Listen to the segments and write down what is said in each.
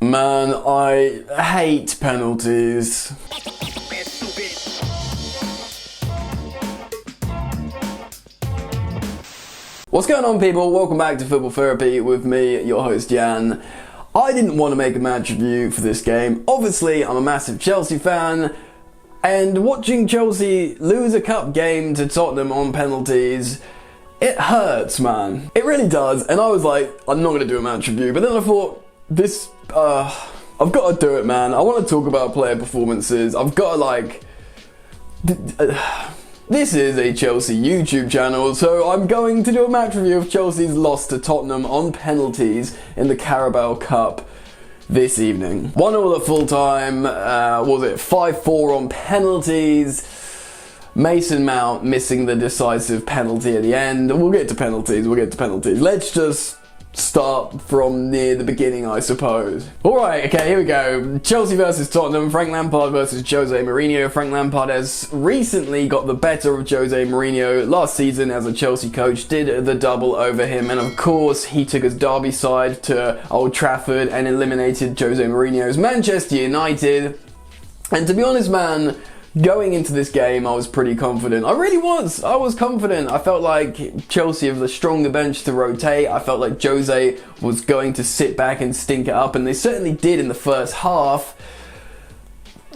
Man, I hate penalties. What's going on, people? Welcome back to Football Therapy with me, your host Jan. I didn't want to make a match review for this game. Obviously, I'm a massive Chelsea fan, and watching Chelsea lose a cup game to Tottenham on penalties, it hurts, man. It really does. And I was like, I'm not going to do a match review, but then I thought, I've got to do it, man. I want to talk about player performances. I've got to, this is a Chelsea YouTube channel, so I'm going to do a match review of Chelsea's loss to Tottenham on penalties in the Carabao Cup this evening. 1-1 at full time, was it 5-4 on penalties? Mason Mount missing the decisive penalty at the end. We'll get to penalties. Let's just start from near the beginning, I suppose. Alright, okay, here we go. Chelsea versus Tottenham, Frank Lampard versus Jose Mourinho. Frank Lampard has recently got the better of Jose Mourinho. Last season, as a Chelsea coach, did the double over him, and of course, he took his Derby side to Old Trafford and eliminated Jose Mourinho's Manchester United. And to be honest, man, going into this game, I was pretty confident. I really was. I was confident. I felt like Chelsea have the stronger bench to rotate. I felt like Jose was going to sit back and stink it up, and they certainly did in the first half.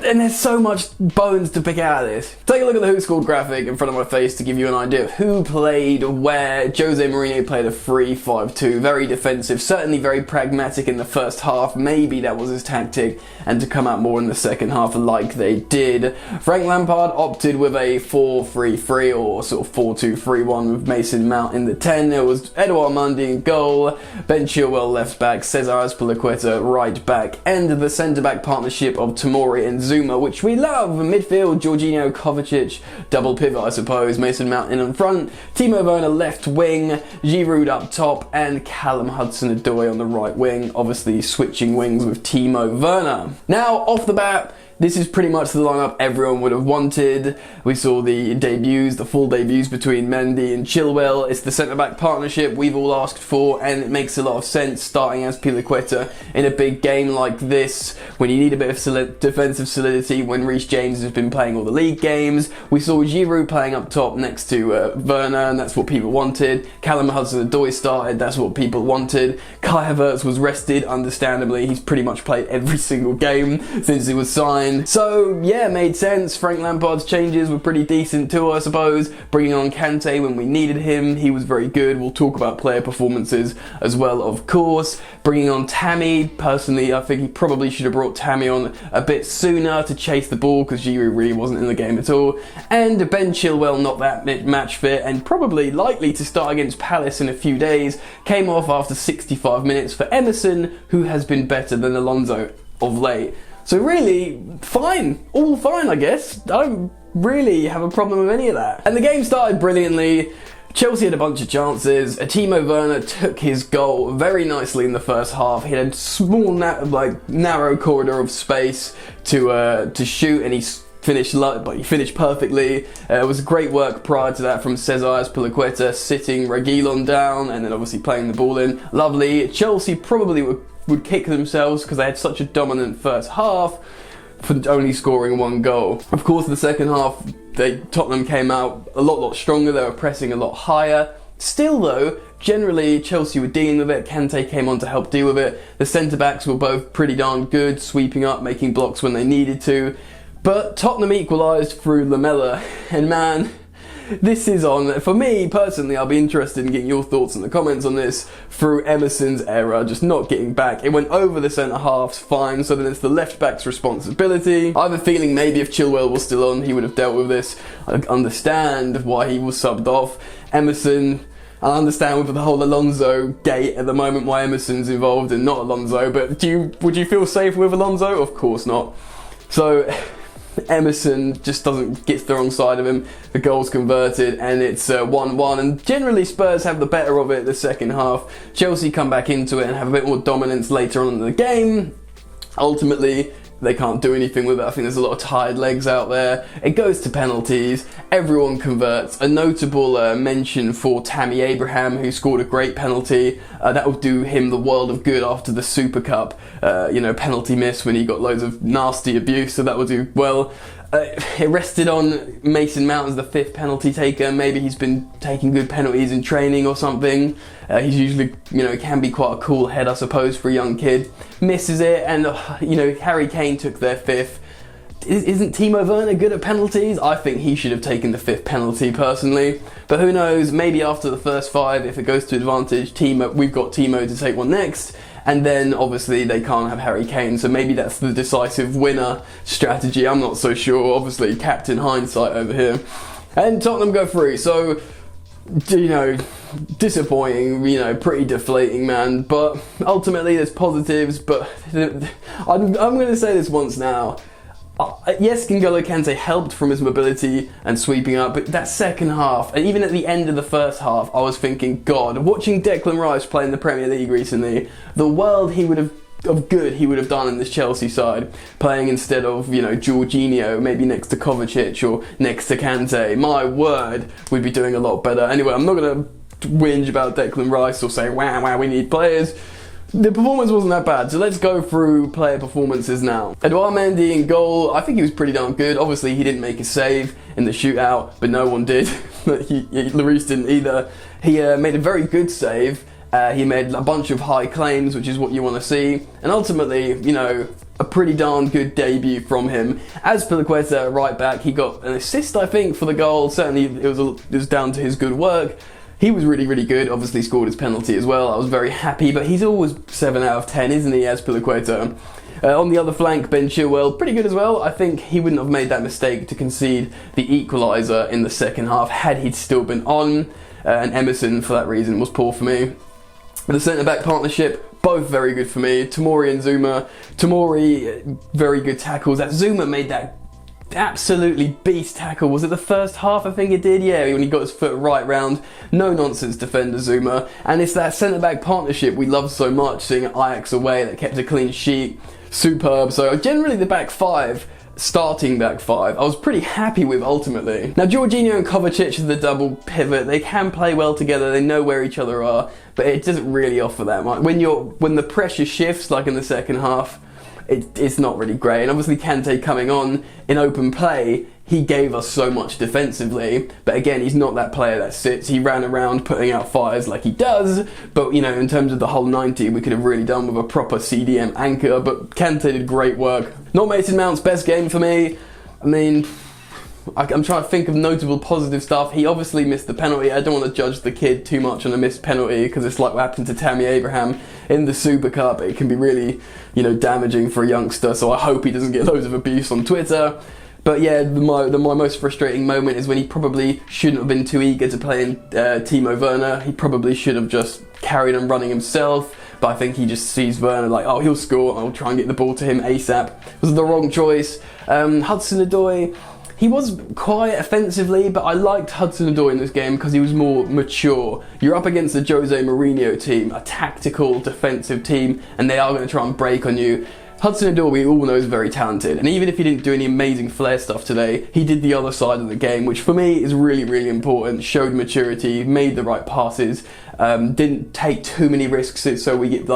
And there's so much bones to pick out of this. Take a look at the Who Scored graphic in front of my face to give you an idea of who played where. Jose Mourinho played a 3-5-2, very defensive, certainly very pragmatic in the first half. Maybe that was his tactic, and to come out more in the second half like they did. Frank Lampard opted with a 4-3-3 or sort of 4-2-3-1 with Mason Mount in the 10. It was Edouard Mendy in goal, Ben Chilwell left back, Cesar Azpilicueta right back, and the centre-back partnership of Tomori and Zuma, which we love. Midfield, Jorginho, Kovacic, double pivot, I suppose. Mason Mount in front, Timo Werner left wing, Giroud up top, and Callum Hudson-Odoi on the right wing. Obviously switching wings with Timo Werner. Now, off the bat, this is pretty much the lineup everyone would have wanted. We saw the debuts, the full debuts between Mendy and Chilwell. It's the centre-back partnership we've all asked for, and it makes a lot of sense starting as Azpilicueta in a big game like this, when you need a bit of defensive solidity, when Reece James has been playing all the league games. We saw Giroud playing up top next to Werner, and that's what people wanted. Callum Hudson-Odoi started, that's what people wanted. Kai Havertz was rested, understandably. He's pretty much played every single game since he was signed. So yeah, made sense. Frank Lampard's changes were pretty decent too, I suppose. Bringing on Kante when we needed him, he was very good. We'll talk about player performances as well, of course. Bringing on Tammy, personally, I think he probably should have brought Tammy on a bit sooner to chase the ball, because Giroud really wasn't in the game at all. And Ben Chilwell, not that match fit, and probably likely to start against Palace in a few days, came off after 65 minutes for Emerson, who has been better than Alonso of late. So really, fine. All fine, I guess. I don't really have a problem with any of that. And the game started brilliantly. Chelsea had a bunch of chances. Timo Werner took his goal very nicely in the first half. He had a small, narrow corridor of space to shoot, and he finished perfectly. It was great work prior to that from Cesar Azpilicueta, sitting Reguilon down and then obviously playing the ball in. Lovely. Chelsea probably would kick themselves because they had such a dominant first half for only scoring one goal. Of course, the second half, Tottenham came out a lot stronger. They were pressing a lot higher. Still though, generally Chelsea were dealing with it. Kante came on to help deal with it. The centre-backs were both pretty darn good, sweeping up, making blocks when they needed to. But Tottenham equalised through Lamella, and man, this is on, for me personally, I'll be interested in getting your thoughts in the comments on this, through Emerson's error, just not getting back. It went over the centre-halves, fine, so then it's the left-back's responsibility. I have a feeling maybe if Chilwell was still on, he would have dealt with this. I understand why he was subbed off. Emerson, I understand with the whole Alonso gate at the moment why Emerson's involved and not Alonso, but would you feel safe with Alonso? Of course not. So Emerson just gets the wrong side of him, the goal's converted, and it's 1-1, and generally Spurs have the better of it the second half. Chelsea come back into it and have a bit more dominance later on in the game. Ultimately, They can't do anything with it. I think there's a lot of tired legs out there. It goes to penalties. Everyone converts. A notable mention for Tammy Abraham, who scored a great penalty. That will do him the world of good after the Super Cup, penalty miss when he got loads of nasty abuse. So that will do well. It rested on Mason Mount as the 5th penalty taker. Maybe he's been taking good penalties in training or something. He's usually, can be quite a cool head, I suppose, for a young kid. Misses it, and, Harry Kane took their 5th. Isn't Timo Werner good at penalties? I think he should have taken the 5th penalty, personally. But who knows, maybe after the first 5, if it goes to advantage, we've got Timo to take one next. And then, obviously, they can't have Harry Kane, so maybe that's the decisive winner strategy. I'm not so sure. Obviously, captain hindsight over here. And Tottenham go through, so, disappointing, pretty deflating, man. But ultimately, there's positives, but I'm going to say this once now. Yes, N'Golo Kante helped from his mobility and sweeping up, but that second half, and even at the end of the first half, I was thinking, God, watching Declan Rice play in the Premier League recently, the world he would have done in this Chelsea side, playing instead of, Jorginho, maybe next to Kovacic or next to Kante. My word, we'd be doing a lot better. Anyway, I'm not going to whinge about Declan Rice or say, wow, we need players. The performance wasn't that bad, so let's go through player performances now. Edouard Mendy in goal, I think he was pretty darn good. Obviously, he didn't make a save in the shootout, but no one did. Lloris didn't either. He made a very good save. He made a bunch of high claims, which is what you want to see. And ultimately, a pretty darn good debut from him. As Pulisic, right back, he got an assist, I think, for the goal. Certainly, it was down to his good work. He was really, really good, obviously scored his penalty as well. I was very happy, but he's always 7 out of 10, isn't he, as Pulisic? On the other flank, Ben Chilwell, pretty good as well. I think he wouldn't have made that mistake to concede the equaliser in the second half had he still been on. And Emerson, for that reason, was poor for me. The centre-back partnership, both very good for me. Tomori and Zuma. Tomori, very good tackles. That Zuma made that absolutely beast tackle. Was it the first half? I think it did. Yeah, when he got his foot right round. No nonsense defender Zuma. And it's that centre-back partnership we love so much, seeing Ajax away that kept a clean sheet. Superb. So generally the back 5, starting back 5, I was pretty happy with ultimately. Now Jorginho and Kovacic are the double pivot. They can play well together. They know where each other are, but it doesn't really offer that much. When the pressure shifts, like in the second half, it's not really great. And obviously Kante coming on in open play, he gave us so much defensively, but again, he's not that player that sits. He ran around putting out fires like he does, but in terms of the whole 90, we could have really done with a proper CDM anchor, but Kante did great work. Not Mason Mount's best game for me. I'm trying to think of notable positive stuff. He obviously missed the penalty. I don't want to judge the kid too much on a missed penalty because it's like what happened to Tammy Abraham in the Super Cup. It can be really, damaging for a youngster. So I hope he doesn't get loads of abuse on Twitter. But yeah, my most frustrating moment is when he probably shouldn't have been too eager to play in Timo Werner. He probably should have just carried on running himself. But I think he just sees Werner like, oh, he'll score. I'll try and get the ball to him ASAP. It was the wrong choice. Hudson-Odoi. He was quiet offensively, but I liked Hudson-Odoi in this game because he was more mature. You're up against the Jose Mourinho team, a tactical defensive team, and they are going to try and break on you. Hudson-Odoi, we all know, is very talented, and even if he didn't do any amazing flair stuff today, he did the other side of the game, which for me is really, really important. Showed maturity, made the right passes, didn't take too many risks, so we get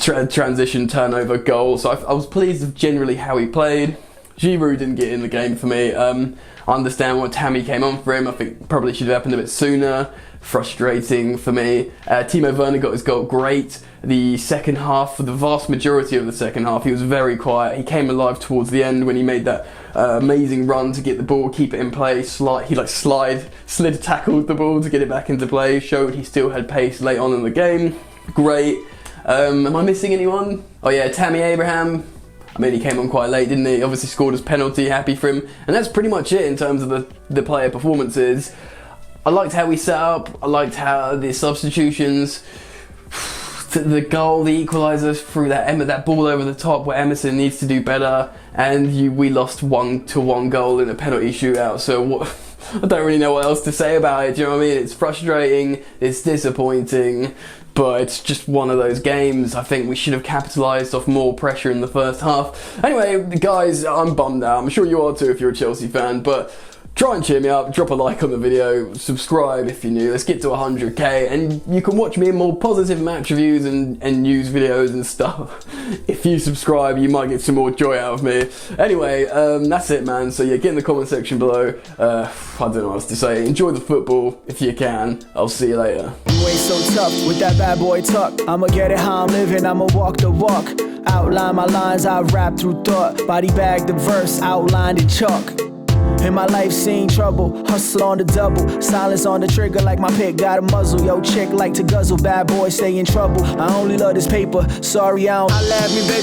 transition, turnover, goal. So I was pleased with generally how he played. Giroud didn't get in the game for me. I understand why Tammy came on for him. I think probably should have happened a bit sooner. Frustrating for me. Timo Werner got his goal, great. The second half, for the vast majority of the second half, he was very quiet. He came alive towards the end when he made that amazing run to get the ball, keep it in play. Slid tackled the ball to get it back into play. Showed he still had pace late on in the game. Great. Am I missing anyone? Oh yeah, Tammy Abraham. He came on quite late, didn't he? Obviously scored his penalty, happy for him. And that's pretty much it in terms of the player performances. I liked how we set up. I liked how the substitutions, the goal, the equaliser through that ball over the top where Emerson needs to do better. And we lost 1-1 goal in a penalty shootout. So I don't really know what else to say about it. Do you know what I mean? It's frustrating. It's disappointing. but it's just one of those games. I think we should have capitalised off more pressure in the first half. Anyway, guys, I'm bummed out. I'm sure you are too if you're a Chelsea fan, but try and cheer me up, drop a like on the video, subscribe if you're new. Let's get to 100k, and you can watch me in more positive match reviews and news videos and stuff. If you subscribe, you might get some more joy out of me. Anyway, that's it, man. So yeah, get in the comment section below. I don't know what else to say. Enjoy the football if you can. I'll see you later. You ain't so tough with that bad boy tuck. I'ma get it how I'm living, I'ma walk the walk. Outline my lines, I rap through thought. Body bag the verse, outlined in chalk. In my life seen trouble, hustle on the double. Silence on the trigger like my pick got a muzzle. Yo, chick like to guzzle, bad boy stay in trouble. I only love this paper, sorry I don't. I laugh me, baby.